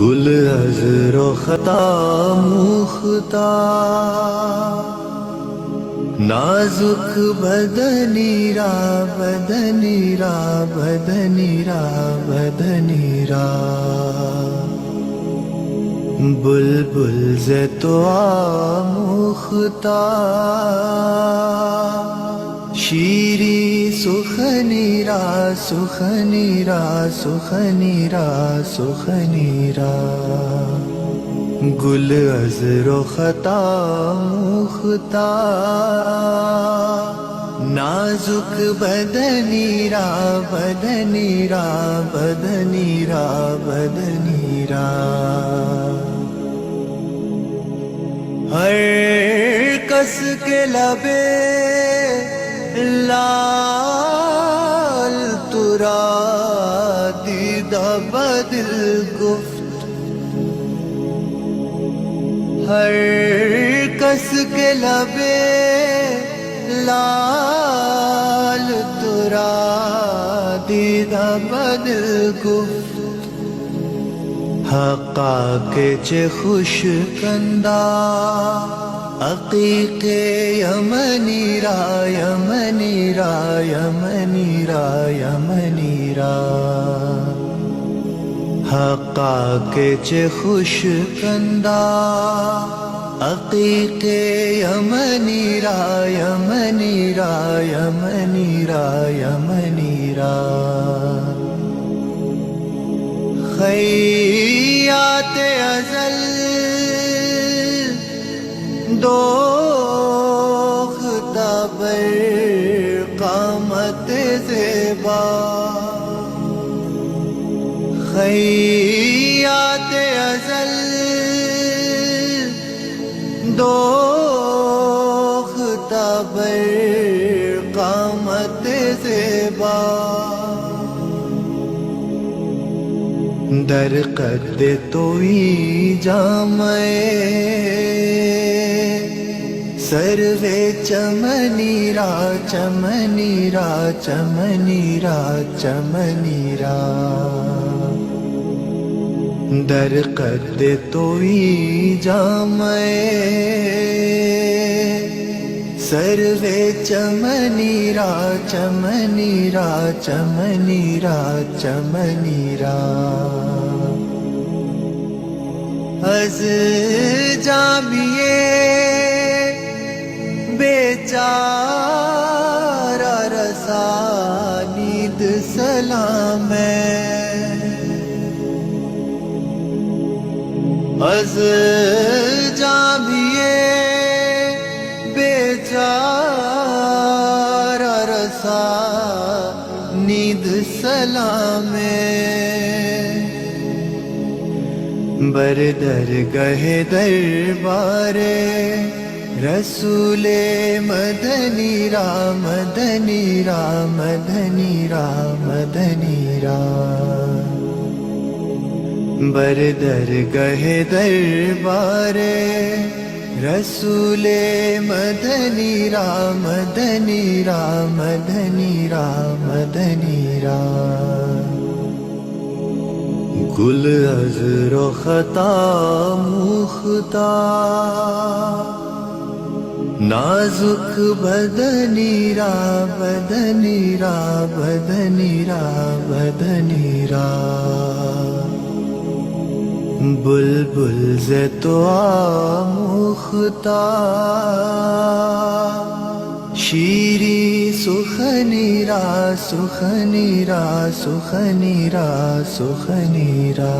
گل عذر و خطا مختار، نازک بدنی را بدنی را بدنی را بدنی را، بلبل ز تو آموختار، شیری سخنی را سخنی را سخنی را سخنی را، گل عذر و خطا مختار، نازک بدنی را بدنی را بدنی را بدنی را، ہر کس کے لبے لال ترا دیدہ بدل گفت، ہر کس کے لبے لال ترا دیدہ بدل گفت، حقا کے چے خوش کندہ عقیق یمنی را یمنی را یمنی را یمنی را، حقا کے چے خوش کندہ عقیق یمنی را یمنی را یمنی را یمنی را، خیات ازل دوختہ بر قامت زیبا، خیات ازل دوختہ بر قامت زیبا، در قد توئی جامع سروے چمنی را چمنی را چمنی را چمنی را، در قد توئی جامع سروے چمنی را چمنی را چمنی را چمنی را، از جامیے بیچارہ رسانید سلام ہے، از جامیے بیچارہ رسانید سلام ہے، بر درگہ دربار رسول مدنی را مدنی را مدنی را مدنی را، بر درگہ دربار رسول مدنی را مدنی را مدنی را مدنی را، گل عذر و خطا مختار، نازک بدنی را بدنی را بدنی را بدنی را، بلبل ز تو آموختار، شیری سخنی را سخنی را سخنی را سخنی را۔